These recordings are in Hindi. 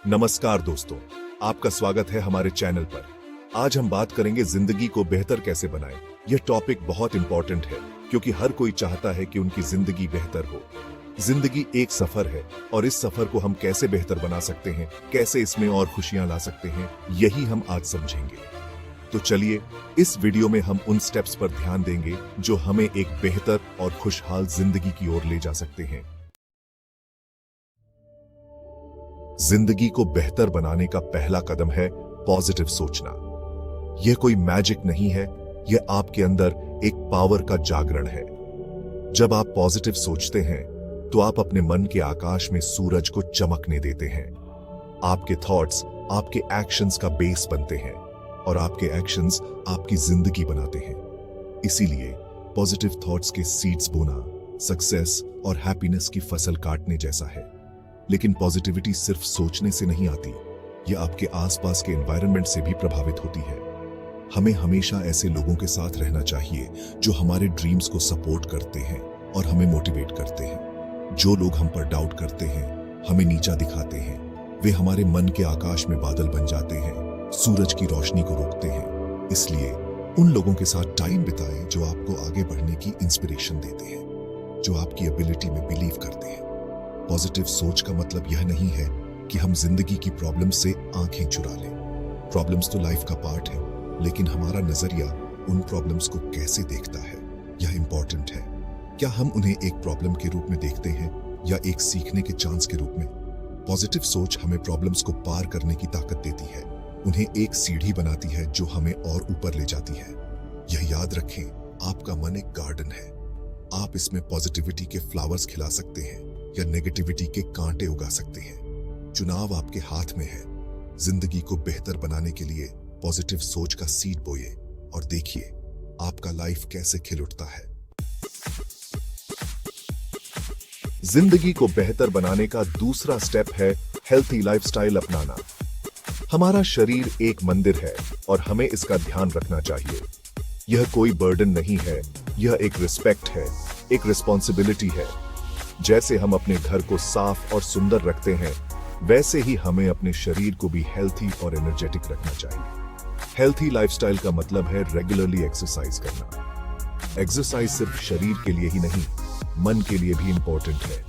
नमस्कार दोस्तों, आपका स्वागत है हमारे चैनल पर। आज हम बात करेंगे जिंदगी को बेहतर कैसे बनाएं। यह टॉपिक बहुत इंपॉर्टेंट है क्योंकि हर कोई चाहता है कि उनकी जिंदगी बेहतर हो। जिंदगी एक सफर है और इस सफर को हम कैसे बेहतर बना सकते हैं, कैसे इसमें और खुशियां ला सकते हैं, यही हम आज समझेंगे। तो चलिए, इस वीडियो में हम उन स्टेप्स पर ध्यान देंगे जो हमें एक बेहतर और खुशहाल जिंदगी की ओर ले जा सकते हैं। जिंदगी को बेहतर बनाने का पहला कदम है पॉजिटिव सोचना। यह कोई मैजिक नहीं है, यह आपके अंदर एक पावर का जागरण है। जब आप पॉजिटिव सोचते हैं तो आप अपने मन के आकाश में सूरज को चमकने देते हैं। आपके थॉट्स आपके एक्शंस का बेस बनते हैं और आपके एक्शंस आपकी जिंदगी बनाते हैं। इसीलिए पॉजिटिव थॉट्स के सीड्स बोना सक्सेस और हैप्पीनेस की फसल काटने जैसा है। लेकिन पॉजिटिविटी सिर्फ सोचने से नहीं आती, यह आपके आसपास के एनवायरनमेंट से भी प्रभावित होती है। हमें हमेशा ऐसे लोगों के साथ रहना चाहिए जो हमारे ड्रीम्स को सपोर्ट करते हैं और हमें मोटिवेट करते हैं। जो लोग हम पर डाउट करते हैं, हमें नीचा दिखाते हैं, वे हमारे मन के आकाश में बादल बन जाते हैं, सूरज की रोशनी को रोकते हैं। इसलिए उन लोगों के साथ टाइम बिताएं जो आपको आगे बढ़ने की इंस्पिरेशन देते हैं, जो आपकी एबिलिटी में बिलीव करते हैं। पॉजिटिव सोच का मतलब यह नहीं है कि हम जिंदगी की प्रॉब्लम से आंखें चुरा लें। प्रॉब्लम्स तो लाइफ का पार्ट है, लेकिन हमारा नजरिया उन प्रॉब्लम्स को कैसे देखता है, यह इंपॉर्टेंट है। क्या हम उन्हें एक प्रॉब्लम के रूप में देखते हैं या एक सीखने के चांस के रूप में? पॉजिटिव सोच हमें प्रॉब्लम्स को पार करने की ताकत देती है, उन्हें एक सीढ़ी बनाती है जो हमें और ऊपर ले जाती है। यह याद रखें, आपका मन एक गार्डन है। आप इसमें पॉजिटिविटी के फ्लावर्स खिला सकते हैं या नेगेटिविटी के कांटे उगा सकते हैं। चुनाव आपके हाथ में है। जिंदगी को बेहतर बनाने के लिए पॉजिटिव सोच का सीड बोइए और देखिए आपका लाइफ कैसे खिल उठता है। जिंदगी को बेहतर बनाने का दूसरा स्टेप है हेल्थी लाइफस्टाइल अपनाना। हमारा शरीर एक मंदिर है और हमें इसका ध्यान रखना चाहिए। यह कोई बर्डन नहीं है, यह एक रिस्पेक्ट है, एक रिस्पॉन्सिबिलिटी है। जैसे हम अपने घर को साफ और सुंदर रखते हैं, वैसे ही हमें अपने शरीर को भी हेल्थी और एनर्जेटिक रखना चाहिए। हेल्थी लाइफस्टाइल का मतलब है रेगुलरली एक्सरसाइज करना। एक्सरसाइज सिर्फ शरीर के लिए ही नहीं, मन के लिए भी इंपॉर्टेंट है।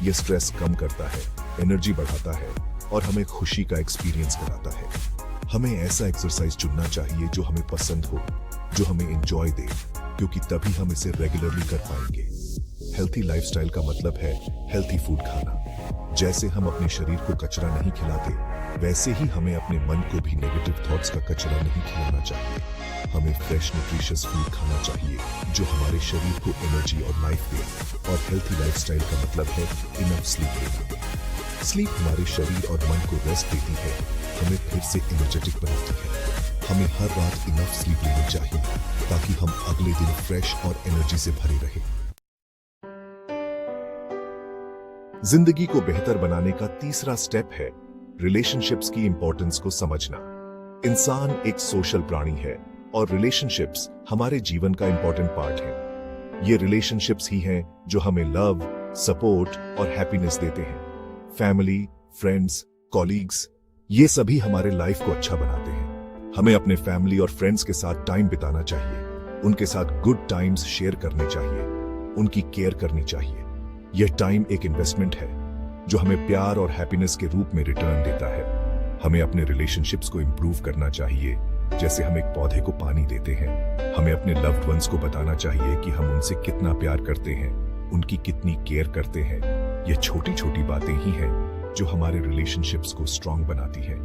यह स्ट्रेस कम करता है, एनर्जी बढ़ाता है और हमें खुशी का एक्सपीरियंस कराता है। हमें ऐसा एक्सरसाइज चुनना चाहिए जो हमें पसंद हो, जो हमें एंजॉय दे, क्योंकि तभी हम इसे रेगुलरली कर पाएंगे। हेल्थी लाइफस्टाइल का मतलब है हेल्थी फूड खाना। जैसे हम अपने शरीर को कचरा नहीं खिलाते, वैसे ही हमें अपने मन को भी नेगेटिव थॉट्स का कचरा नहीं खिलाना चाहिए। हमें फ्रेश न्यूट्रिशियस फूड खाना चाहिए जो हमारे शरीर को एनर्जी और लाइफ दे। और हेल्थी लाइफस्टाइल का मतलब है इनफ स्लीप लेना। स्लीप हमारे शरीर और मन को रेस्ट देती है, हमें फिर से एनर्जेटिक बनाती है। हमें हर रात इनफ स्लीप लेनी चाहिए ताकि हम अगले दिन फ्रेश और एनर्जी से भरे रहें। जिंदगी को बेहतर बनाने का तीसरा स्टेप है रिलेशनशिप्स की इंपॉर्टेंस को समझना। इंसान एक सोशल प्राणी है और रिलेशनशिप्स हमारे जीवन का इंपॉर्टेंट पार्ट है। ये रिलेशनशिप्स ही हैं जो हमें लव, सपोर्ट और हैप्पीनेस देते हैं। फैमिली, फ्रेंड्स, कॉलीग्स, ये सभी हमारे लाइफ को अच्छा बनाते हैं। हमें अपने फैमिली और फ्रेंड्स के साथ टाइम बिताना चाहिए, उनके साथ गुड टाइम्स शेयर करने चाहिए, उनकी केयर करनी चाहिए। यह टाइम एक इन्वेस्टमेंट है जो हमें प्यार और हैप्पीनेस के रूप में रिटर्न देता है। हमें अपने रिलेशनशिप्स को इंप्रूव करना चाहिए, जैसे हम एक पौधे को पानी देते हैं। हमें अपने लव्ड वंस को बताना चाहिए कि हम उनसे कितना प्यार करते हैं, उनकी कितनी केयर करते हैं। यह छोटी छोटी बातें ही हैं जो हमारे रिलेशनशिप्स को स्ट्रांग बनाती हैं।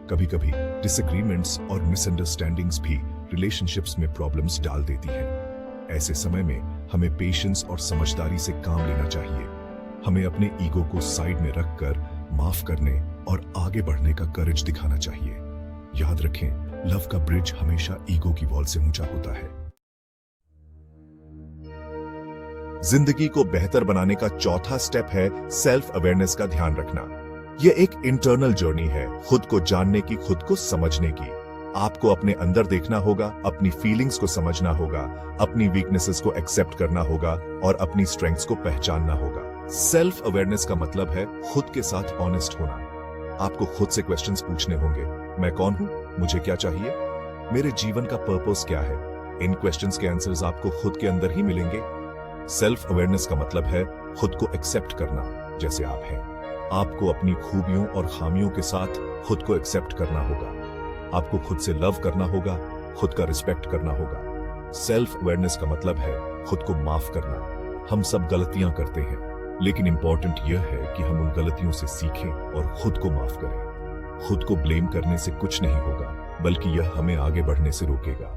कभी कभी डिसएग्रीमेंट्स और मिसअंडरस्टैंडिंग्स भी रिलेशनशिप्स में प्रॉब्लम्स डाल देती हैं। ऐसे समय में हमें पेशेंस और समझदारी से काम लेना चाहिए। हमें अपने ईगो को साइड में रखकर माफ करने और आगे बढ़ने का करेज दिखाना चाहिए। याद रखें, लव का ब्रिज हमेशा ईगो की वॉल से ऊंचा होता है। जिंदगी को बेहतर बनाने का चौथा स्टेप है सेल्फ अवेयरनेस का ध्यान रखना। यह एक इंटरनल जर्नी है, खुद को जानने की, खुद को समझने की। आपको अपने अंदर देखना होगा, अपनी फीलिंग्स को समझना होगा, अपनी वीकनेसेस को एक्सेप्ट करना होगा और अपनी स्ट्रेंथ्स को पहचानना होगा। सेल्फ अवेयरनेस का मतलब है खुद के साथ ऑनेस्ट होना। आपको खुद से क्वेश्चंस पूछने होंगे। मैं कौन हूं? मुझे क्या चाहिए? मेरे जीवन का पर्पस क्या है? इन क्वेश्चंस के आंसर्स आपको खुद के अंदर ही मिलेंगे। सेल्फ अवेयरनेस का मतलब है खुद को एक्सेप्ट करना जैसे आप हैं। आपको अपनी खूबियों और खामियों के साथ खुद को एक्सेप्ट करना होगा। आपको खुद से लव करना होगा, खुद का रिस्पेक्ट करना होगा। सेल्फ अवेयरनेस का मतलब है खुद को माफ करना। हम सब गलतियां करते हैं, लेकिन इंपॉर्टेंट यह है कि हम उन गलतियों से सीखें और खुद को माफ करें। खुद को ब्लेम करने से कुछ नहीं होगा, बल्कि यह हमें आगे बढ़ने से रोकेगा।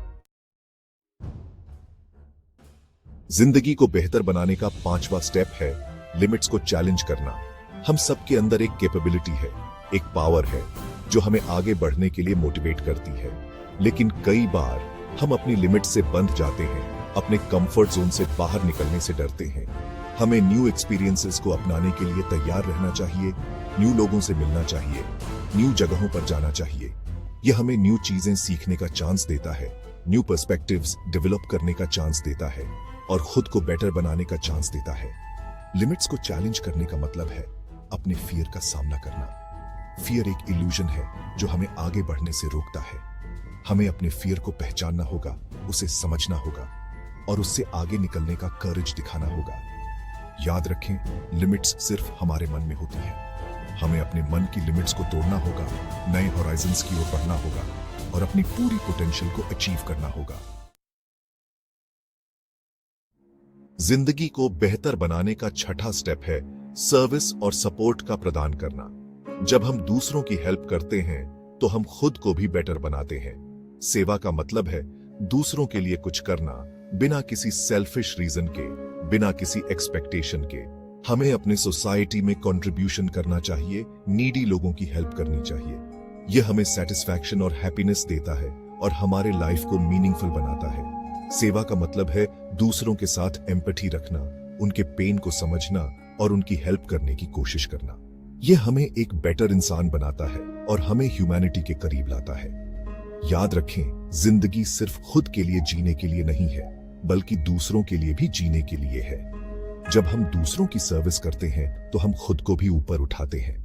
जिंदगी को बेहतर बनाने का 5वां स्टेप है लिमिट्स को चैलेंज करना। हम सबके अंदर एक कैपेबिलिटी है, एक पावर है जो हमें आगे बढ़ने के लिए मोटिवेट करती है। लेकिन कई बार हम अपनी लिमिट से बंध जाते हैं, अपने कंफर्ट जोन से बाहर निकलने से डरते हैं। हमें न्यू एक्सपीरियंसेस को अपनाने के लिए तैयार रहना चाहिए, न्यू लोगों से मिलना चाहिए, न्यू जगहों पर जाना चाहिए। यह हमें न्यू चीजें सीखने का चांस देता है, न्यू पर्सपेक्टिव्स डेवलप करने का चांस देता है और खुद को बेटर बनाने का चांस देता है। लिमिट्स को चैलेंज करने का मतलब है अपने फियर का सामना करना। फियर एक इल्यूजन है जो हमें आगे बढ़ने से रोकता है। हमें अपने फियर को पहचानना होगा, उसे समझना होगा और उससे आगे निकलने का करेज दिखाना होगा। याद रखें, लिमिट्स सिर्फ हमारे मन में होती हैं। हमें अपने मन की लिमिट्स को तोड़ना होगा, नए होराइजन्स की ओर बढ़ना होगा और अपनी पूरी पोटेंशियल को अचीव करना होगा। जिंदगी को बेहतर बनाने का 6ठा स्टेप है सर्विस और सपोर्ट का प्रदान करना। जब हम दूसरों की हेल्प करते हैं तो हम खुद को भी बेटर बनाते हैं। सेवा का मतलब है दूसरों के लिए कुछ करना बिना किसी सेल्फिश रीजन के, बिना किसी एक्सपेक्टेशन के। हमें अपने सोसाइटी में कंट्रीब्यूशन करना चाहिए, नीडी लोगों की हेल्प करनी चाहिए। यह हमें सेटिस्फैक्शन और हैप्पीनेस देता है और हमारे लाइफ को मीनिंगफुल बनाता है। सेवा का मतलब है दूसरों के साथ एम्पैथी रखना, उनके पेन को समझना और उनकी हेल्प करने की कोशिश करना। यह हमें एक बेटर इंसान बनाता है और हमें ह्यूमैनिटी के करीब लाता है। याद रखें, जिंदगी सिर्फ खुद के लिए जीने के लिए नहीं है, बल्कि दूसरों के लिए भी जीने के लिए है। जब हम दूसरों की सर्विस करते हैं तो हम खुद को भी ऊपर उठाते हैं।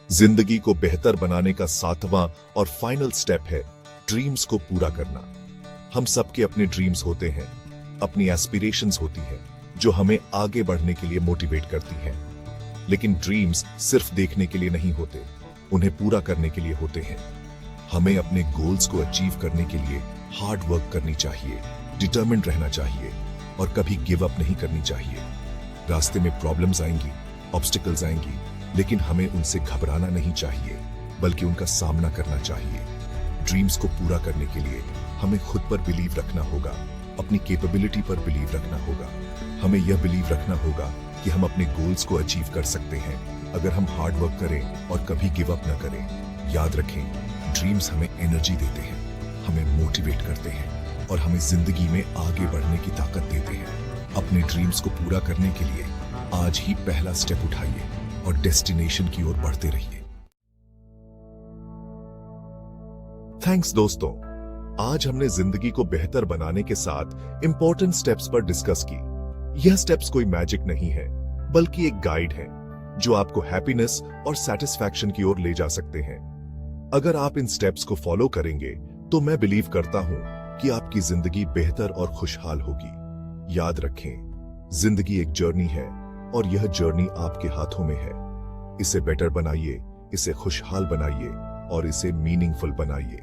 जिंदगी को बेहतर बनाने का 7वां और फाइनल स्टेप है ड्रीम्स को पूरा करना। हम सबके अपने ड्रीम्स होते हैं, अपनी एस्पिरेशंस होती हैं जो हमें आगे बढ़ने के लिए मोटिवेट करती हैं। लेकिन ड्रीम्स सिर्फ देखने के लिए नहीं होते, उन्हें पूरा करने के लिए होते हैं। हमें अपने गोल्स को अचीव करने के लिए हार्ड वर्क करनी चाहिए, डिटरमिन्ड रहना चाहिए और कभी गिव अप नहीं करनी चाहिए। रास्ते में प्रॉब्लम्स आएंगी, ऑब्स्टिकल्स आएंगी, लेकिन हमें उनसे घबराना नहीं चाहिए, बल्कि उनका सामना करना चाहिए। ड्रीम्स को पूरा करने के लिए हमें खुद पर बिलीव रखना होगा, अपनी कैपेबिलिटी पर बिलीव रखना होगा। हमें यह बिलीव रखना होगा कि हम अपने गोल्स को अचीव कर सकते हैं अगर हम हार्ड वर्क करें और कभी गिव अप न करें। याद रखें, ड्रीम्स हमें एनर्जी देते हैं, हमें मोटिवेट करते हैं और हमें जिंदगी में आगे बढ़ने की ताकत देते हैं। अपने ड्रीम्स को पूरा करने के लिए आज ही पहला स्टेप उठाइए और डेस्टिनेशन की ओर बढ़ते रहिए। थैंक्स दोस्तों, आज हमने जिंदगी को बेहतर बनाने के साथ इंपॉर्टेंट स्टेप्स पर डिस्कस की। यह स्टेप्स कोई मैजिक नहीं है, बल्कि एक गाइड है जो आपको हैप्पीनेस और सेटिस्फैक्शन की ओर ले जा सकते हैं। अगर आप इन स्टेप्स को फॉलो करेंगे तो मैं बिलीव करता हूं कि आपकी जिंदगी बेहतर और खुशहाल होगी। याद रखें, जिंदगी एक जर्नी है और यह जर्नी आपके हाथों में है। इसे बेटर बनाइए, इसे खुशहाल बनाइए और इसे मीनिंगफुल बनाइए।